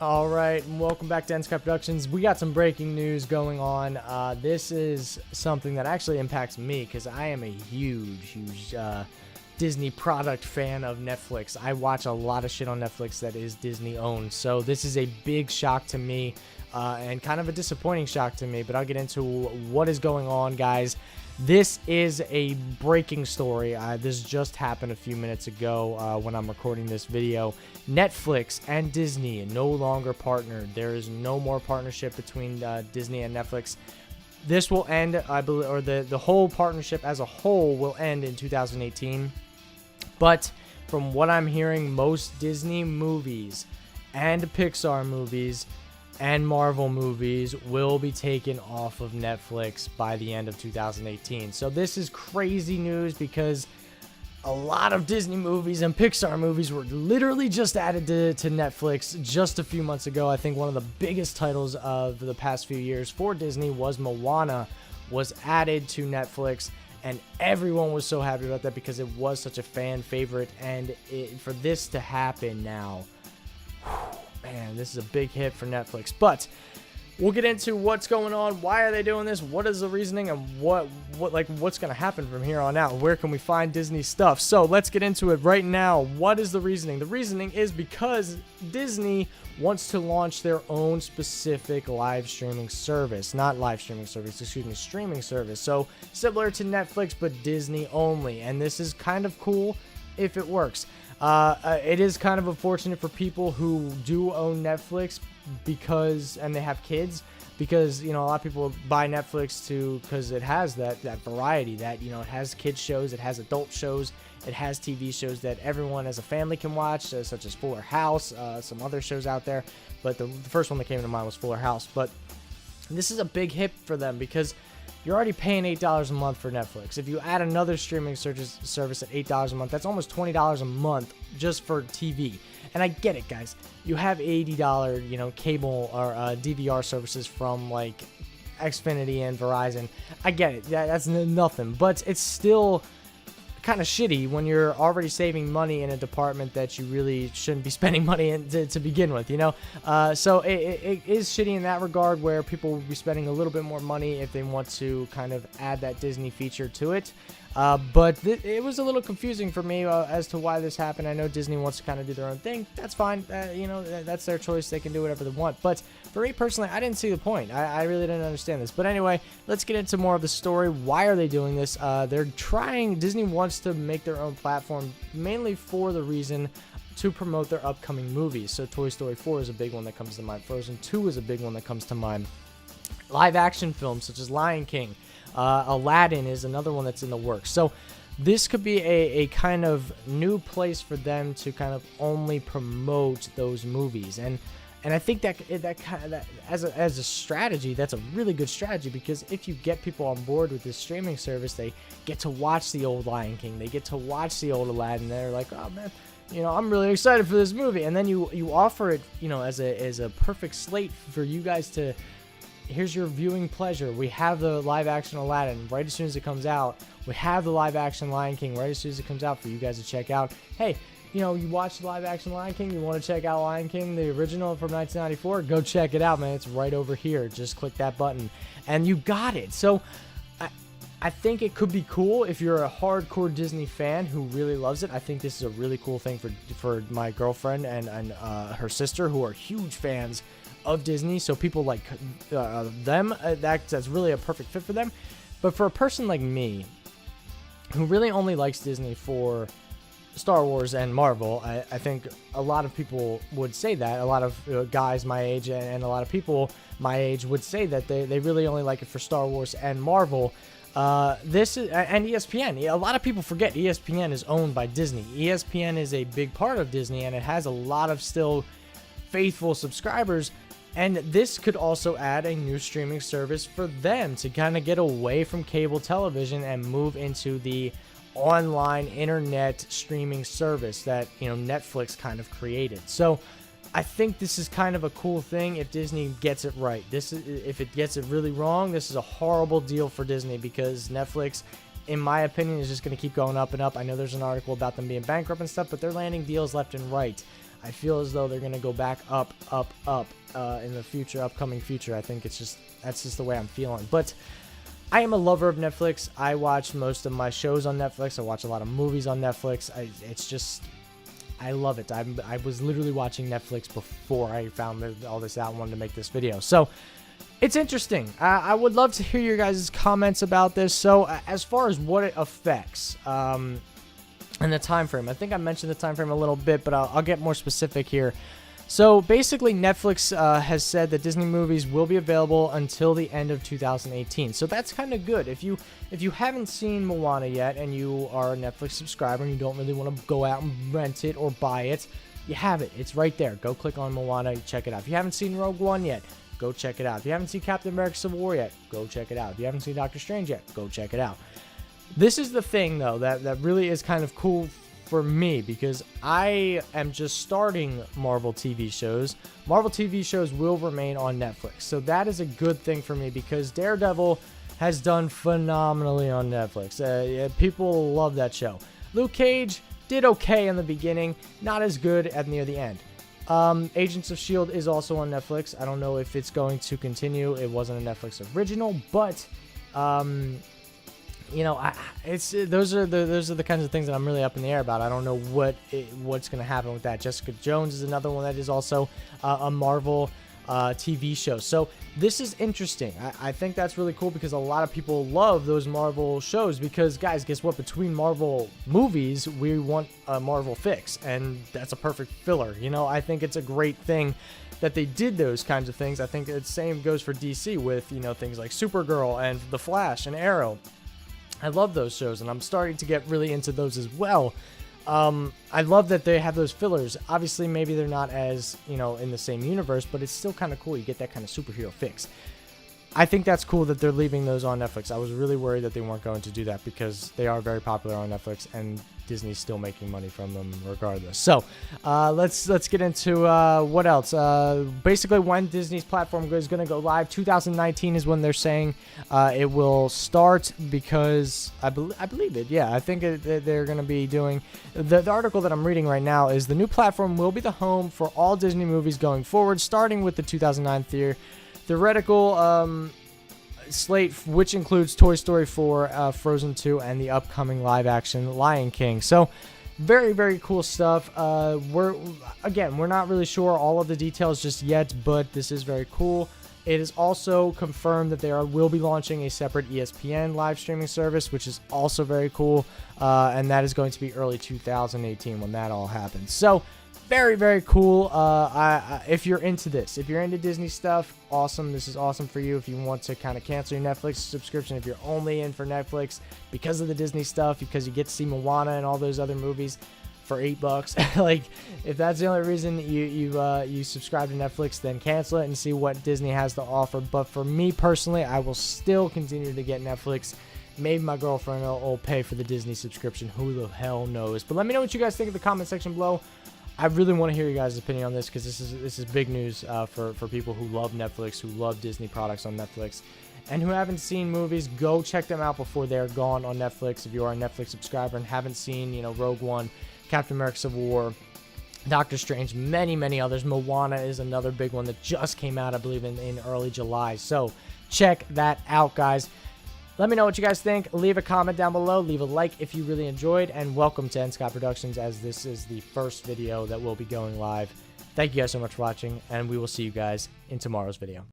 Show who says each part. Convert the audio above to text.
Speaker 1: All right, and welcome back to eNsKy Productions. We got some breaking news going on. This is something that actually impacts me because I am a huge Disney product fan of Netflix. I watch a lot of shit on Netflix that is Disney owned, so this is a big shock to me and kind of a disappointing shock to me, but I'll get into what is going on, guys. This is a breaking story. This just happened a few minutes ago when I'm recording this video. Netflix and Disney no longer partnered. There is no more partnership between Disney and Netflix. This will end, I believe, or the whole partnership as a whole will end in 2018. But from what I'm hearing, most Disney movies and Pixar movies and Marvel movies will be taken off of Netflix by the end of 2018. So this is crazy news because a lot of Disney movies and Pixar movies were literally just added to Netflix just a few months ago. I think one of the biggest titles of the past few years for Disney was Moana, was added to Netflix, and everyone was so happy about that because it was such a fan favorite. And for this to happen now, man, this is a big hit for Netflix. But we'll get into what's going on. Why are they doing this? What is the reasoning? And what's going to happen from here on out? Where can we find Disney stuff? So let's get into it right now. What is the reasoning? The reasoning is because Disney wants to launch their own specific live streaming service. Not live streaming service, excuse me, streaming service. So similar to Netflix, but Disney only. And this is kind of cool if it works. It is kind of unfortunate for people who do own Netflix and they have kids, because, you know, a lot of people buy Netflix because it has that variety, that, you know, it has kids shows, it has adult shows, it has TV shows that everyone as a family can watch, such as Fuller House, some other shows out there. But the first one that came to mind was Fuller House. But this is a big hit for them because you're already paying $8 a month for Netflix. If you add another streaming service at $8 a month, that's almost $20 a month just for TV. And I get it, guys. You have $80, you know, cable or DVR services from like Xfinity and Verizon. I get it. That's nothing, but it's still kind of shitty when you're already saving money in a department that you really shouldn't be spending money in to begin with, you know. So it is shitty in that regard, where people will be spending a little bit more money if they want to kind of add that Disney feature to it. But it was a little confusing for me as to why this happened. I know Disney wants to kind of do their own thing. That's fine. You know, that's their choice. They can do whatever they want. But for me personally, I didn't see the point. I really didn't understand this. But anyway, let's get into more of the story. Why are they doing this? Disney wants to make their own platform, mainly for the reason to promote their upcoming movies. So Toy Story 4 is a big one that comes to mind. Frozen 2 is a big one that comes to mind. Live action films such as Lion King. Aladdin is another one that's in the works. So this could be a kind of new place for them to kind of only promote those movies. And I think that as a strategy, that's a really good strategy, because if you get people on board with this streaming service, they get to watch the old Lion King, they get to watch the old Aladdin. They're like, oh man, you know, I'm really excited for this movie. And then you offer it, you know, as a perfect slate for you guys to. Here's your viewing pleasure. We have the live action Aladdin right as soon as it comes out. We have the live action Lion King right as soon as it comes out for you guys to check out. Hey, you know, you watch the live action Lion King, you want to check out Lion King, the original from 1994, go check it out, man. It's right over here. Just click that button and you got it. So I think it could be cool if you're a hardcore Disney fan who really loves it. I think this is a really cool thing for my girlfriend and her sister, who are huge fans of Disney. So people like them, that's really a perfect fit for them. But for a person like me, who really only likes Disney for Star Wars and Marvel, I think a lot of people would say that. A lot of guys my age and a lot of people my age would say that they really only like it for Star Wars and Marvel. This is, and ESPN. A lot of people forget ESPN is owned by Disney. ESPN is a big part of Disney, and it has a lot of still faithful subscribers. And this could also add a new streaming service for them to kind of get away from cable television and move into the online internet streaming service that, you know, Netflix kind of created. So I think this is kind of a cool thing if Disney gets it right. If it gets it really wrong, this is a horrible deal for Disney, because Netflix, in my opinion, is just going to keep going up and up. I know there's an article about them being bankrupt and stuff, but they're landing deals left and right. I feel as though they're going to go back up, up, up in the future, upcoming future. I think that's just the way I'm feeling. But I am a lover of Netflix. I watch most of my shows on Netflix. I watch a lot of movies on Netflix. I love it. I was literally watching Netflix before I found all this out and wanted to make this video. So it's interesting. I would love to hear your guys' comments about this. So as far as what it affects and the time frame, I think I mentioned the time frame a little bit, but I'll get more specific here. So basically, Netflix has said that Disney movies will be available until the end of 2018. So that's kind of good. If you haven't seen Moana yet and you are a Netflix subscriber and you don't really want to go out and rent it or buy it, you have it. It's right there. Go click on Moana, check it out. If you haven't seen Rogue One yet, go check it out. If you haven't seen Captain America Civil War yet, go check it out. If you haven't seen Doctor Strange yet, go check it out. This is the thing, though, that really is kind of cool for me, because I am just starting Marvel TV shows. Marvel TV shows will remain on Netflix. So that is a good thing for me, because Daredevil has done phenomenally on Netflix. People love that show. Luke Cage did okay in the beginning, not as good at near the end. Agents of S.H.I.E.L.D. is also on Netflix. I don't know if it's going to continue. It wasn't a Netflix original, but you know, those are the kinds of things that I'm really up in the air about. I don't know what's going to happen with that. Jessica Jones is another one that is also a Marvel TV show. So this is interesting. I think that's really cool, because a lot of people love those Marvel shows, because, guys, guess what? Between Marvel movies, we want a Marvel fix, and that's a perfect filler. You know, I think it's a great thing that they did those kinds of things. I think the same goes for DC with, you know, things like Supergirl and The Flash and Arrow. I love those shows, and I'm starting to get really into those as well. I love that they have those fillers. Obviously, maybe they're not as, you know, in the same universe, but it's still kind of cool. You get that kind of superhero fix. I think that's cool that they're leaving those on Netflix. I was really worried that they weren't going to do that, because they are very popular on Netflix, and Disney's still making money from them regardless. So let's get into what else. Basically, when Disney's platform is going to go live, 2019 is when they're saying it will start, because I believe it. Yeah, I think they're going to be doing. The article that I'm reading right now is the new platform will be the home for all Disney movies going forward, starting with the 2009 theoretical slate, which includes Toy Story 4, Frozen 2, and the upcoming live-action Lion King. So, very, very cool stuff. We're not really sure all of the details just yet, but this is very cool. It is also confirmed that they will be launching a separate ESPN live streaming service, which is also very cool, and that is going to be early 2018 when that all happens. So, very, very cool. If you're into this, if you're into Disney stuff, awesome. This is awesome for you. If you want to kind of cancel your Netflix subscription, if you're only in for Netflix because of the Disney stuff, because you get to see Moana and all those other movies for $8, like, if that's the only reason you subscribe to Netflix, then cancel it and see what Disney has to offer. But for me personally, I will still continue to get Netflix. Maybe my girlfriend will pay for the Disney subscription. Who the hell knows? But let me know what you guys think in the comment section below. I really want to hear you guys' opinion on this, because this is big news for people who love Netflix, who love Disney products on Netflix, and who haven't seen movies. Go check them out before they're gone on Netflix. If you are a Netflix subscriber and haven't seen, you know, Rogue One, Captain America Civil War, Doctor Strange, many, many others. Moana is another big one that just came out, I believe, in early July. So check that out, guys. Let me know what you guys think. Leave a comment down below. Leave a like if you really enjoyed. And welcome to eNsKy Productions, as this is the first video that will be going live. Thank you guys so much for watching, and we will see you guys in tomorrow's video.